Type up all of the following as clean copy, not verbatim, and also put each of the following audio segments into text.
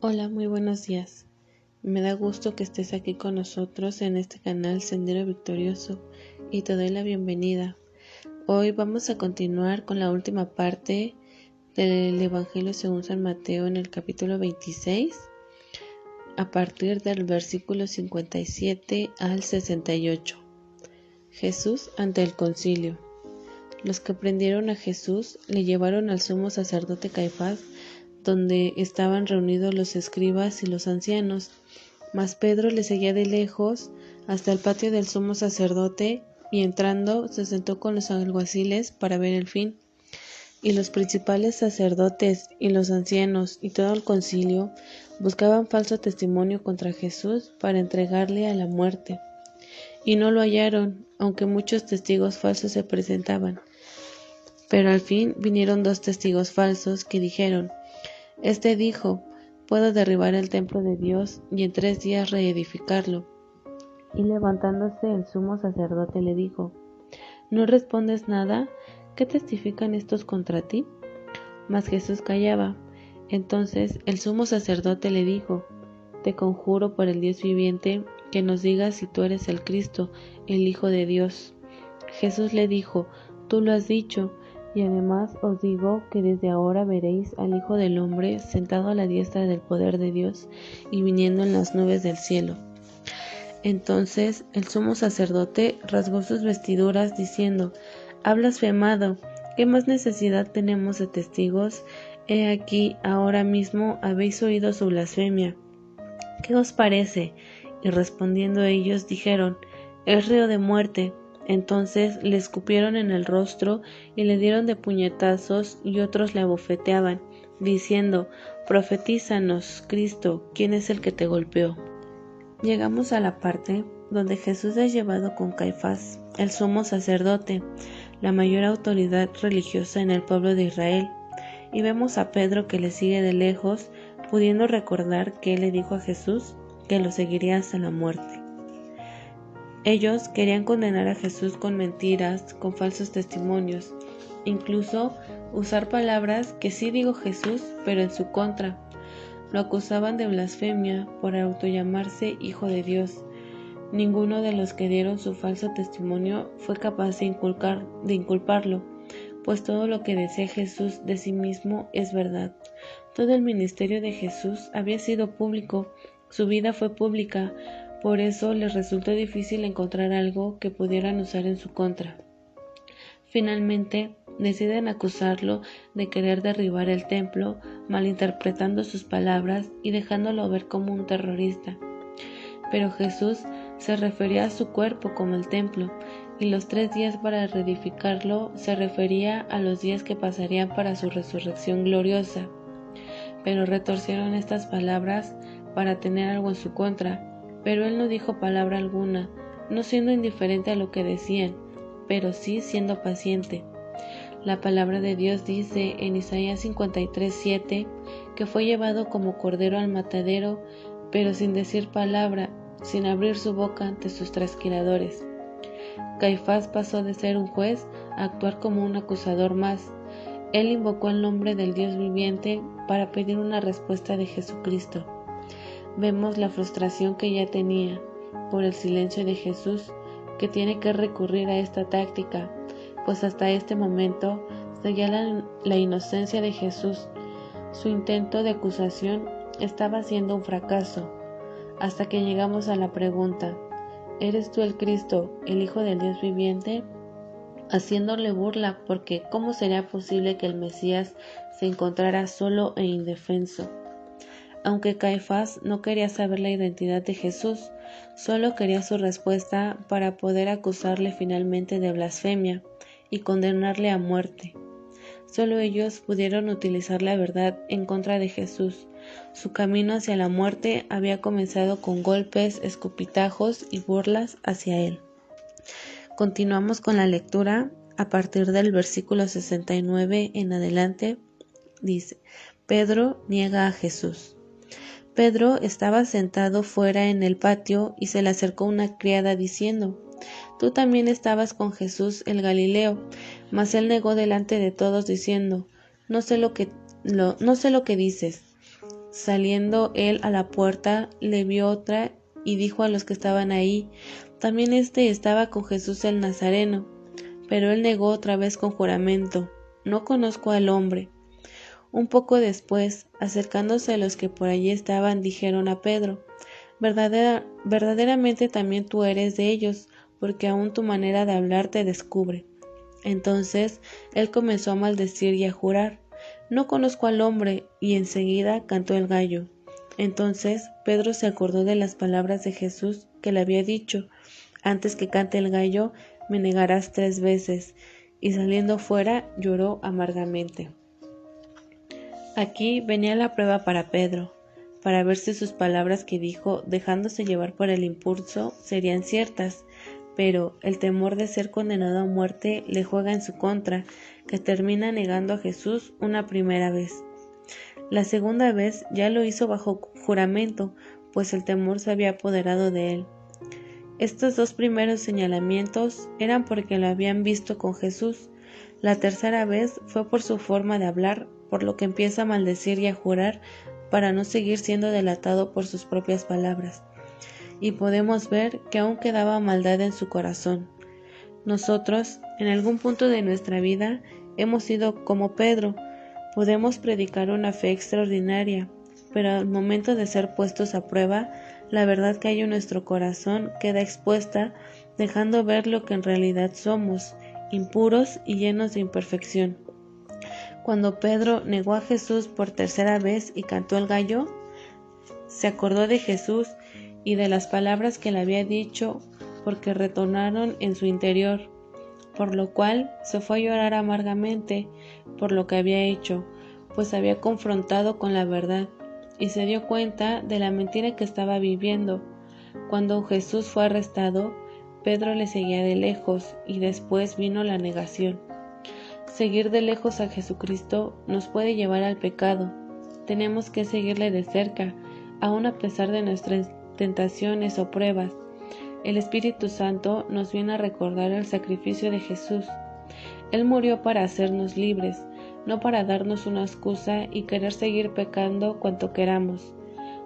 Hola, muy buenos días. Me da gusto que estés aquí con nosotros en este canal Sendero Victorioso y te doy la bienvenida. Hoy vamos a continuar con la última parte del Evangelio según San Mateo en el capítulo 26, a partir del versículo 57 al 68. Jesús ante el concilio. Los que prendieron a Jesús le llevaron al sumo sacerdote Caifás, donde estaban reunidos los escribas y los ancianos, mas Pedro le seguía de lejos hasta el patio del sumo sacerdote, y entrando se sentó con los alguaciles para ver el fin. Y los principales sacerdotes y los ancianos y todo el concilio buscaban falso testimonio contra Jesús para entregarle a la muerte. Y no lo hallaron, aunque muchos testigos falsos se presentaban. Pero al fin vinieron 2 testigos falsos que dijeron: Este dijo: puedo derribar el templo de Dios y en 3 días reedificarlo. Y levantándose el sumo sacerdote le dijo: ¿No respondes nada? ¿Qué testifican estos contra ti? Mas Jesús callaba. Entonces el sumo sacerdote le dijo: Te conjuro por el Dios viviente que nos digas si tú eres el Cristo, el Hijo de Dios. Jesús le dijo: Tú lo has dicho. Y además os digo que desde ahora veréis al Hijo del Hombre sentado a la diestra del poder de Dios y viniendo en las nubes del cielo. Entonces el sumo sacerdote rasgó sus vestiduras diciendo: Ha blasfemado. ¿Qué más necesidad tenemos de testigos? He aquí, ahora mismo habéis oído su blasfemia. ¿Qué os parece? Y respondiendo ellos dijeron: Es reo de muerte. Entonces le escupieron en el rostro y le dieron de puñetazos, y otros le abofeteaban, diciendo: Profetízanos, Cristo, ¿quién es el que te golpeó? Llegamos a la parte donde Jesús es llevado con Caifás, el sumo sacerdote, la mayor autoridad religiosa en el pueblo de Israel, y vemos a Pedro que le sigue de lejos, pudiendo recordar que él le dijo a Jesús que lo seguiría hasta la muerte. Ellos querían condenar a Jesús con mentiras, con falsos testimonios, incluso usar palabras que sí dijo Jesús, pero en su contra. Lo acusaban de blasfemia por autollamarse Hijo de Dios. Ninguno de los que dieron su falso testimonio fue capaz de inculparlo, pues todo lo que decía Jesús de sí mismo es verdad. Todo el ministerio de Jesús había sido público, su vida fue pública, por eso les resultó difícil encontrar algo que pudieran usar en su contra. Finalmente, deciden acusarlo de querer derribar el templo, malinterpretando sus palabras y dejándolo ver como un terrorista. Pero Jesús se refería a su cuerpo como el templo, y los 3 días para reedificarlo se refería a los días que pasarían para su resurrección gloriosa. Pero retorcieron estas palabras para tener algo en su contra, pero él no dijo palabra alguna, no siendo indiferente a lo que decían, pero sí siendo paciente. La palabra de Dios dice en Isaías 53:7 que fue llevado como cordero al matadero, pero sin decir palabra, sin abrir su boca ante sus trasquiladores. Caifás pasó de ser un juez a actuar como un acusador más. Él invocó el nombre del Dios viviente para pedir una respuesta de Jesucristo. Vemos la frustración que ya tenía por el silencio de Jesús, que tiene que recurrir a esta táctica, pues hasta este momento seguía la inocencia de Jesús. Su intento de acusación estaba siendo un fracaso, hasta que llegamos a la pregunta: ¿eres tú el Cristo, el Hijo del Dios viviente? Haciéndole burla, porque ¿cómo sería posible que el Mesías se encontrara solo e indefenso? Aunque Caifás no quería saber la identidad de Jesús, solo quería su respuesta para poder acusarle finalmente de blasfemia y condenarle a muerte. Solo ellos pudieron utilizar la verdad en contra de Jesús. Su camino hacia la muerte había comenzado con golpes, escupitajos y burlas hacia él. Continuamos con la lectura a partir del versículo 69 en adelante. Dice: Pedro niega a Jesús. Pedro estaba sentado fuera en el patio y se le acercó una criada diciendo: Tú también estabas con Jesús el Galileo. Mas él negó delante de todos diciendo: No sé lo que dices. saliendo él a la puerta, le vio otra y dijo a los que estaban ahí: también estaba con Jesús el Nazareno. Pero él negó otra vez con juramento: no conozco al hombre. Un poco después, acercándose a los que por allí estaban, dijeron a Pedro: verdaderamente también tú eres de ellos, porque aún tu manera de hablar te descubre. Entonces él comenzó a maldecir y a jurar: no conozco al hombre, y enseguida cantó el gallo. Entonces Pedro se acordó de las palabras de Jesús que le había dicho: antes que cante el gallo, me negarás 3 veces, y saliendo fuera lloró amargamente. Aquí venía la prueba para Pedro, para ver si sus palabras que dijo, dejándose llevar por el impulso, serían ciertas, pero el temor de ser condenado a muerte le juega en su contra, que termina negando a Jesús una primera vez. La segunda vez ya lo hizo bajo juramento, pues el temor se había apoderado de él. Estos 2 primeros señalamientos eran porque lo habían visto con Jesús. La tercera vez fue por su forma de hablar, por lo que empieza a maldecir y a jurar para no seguir siendo delatado por sus propias palabras. Y podemos ver que aún quedaba maldad en su corazón. Nosotros, en algún punto de nuestra vida, hemos sido como Pedro. Podemos predicar una fe extraordinaria, pero al momento de ser puestos a prueba, la verdad que hay en nuestro corazón queda expuesta, dejando ver lo que en realidad somos, impuros y llenos de imperfección. Cuando Pedro negó a Jesús por tercera vez y cantó el gallo, se acordó de Jesús y de las palabras que le había dicho, porque retornaron en su interior, por lo cual se fue a llorar amargamente por lo que había hecho, pues había confrontado con la verdad, y se dio cuenta de la mentira que estaba viviendo. Cuando Jesús fue arrestado, Pedro le seguía de lejos, y después vino la negación. Seguir de lejos a Jesucristo nos puede llevar al pecado. Tenemos que seguirle de cerca, aun a pesar de nuestras tentaciones o pruebas. El Espíritu Santo nos viene a recordar el sacrificio de Jesús. Él murió para hacernos libres, no para darnos una excusa y querer seguir pecando cuanto queramos.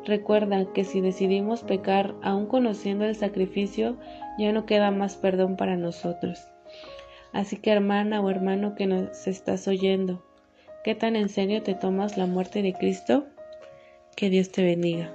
Recuerda que si decidimos pecar aún conociendo el sacrificio, ya no queda más perdón para nosotros. Así que, hermana o hermano que nos estás oyendo, ¿qué tan en serio te tomas la muerte de Cristo? Que Dios te bendiga.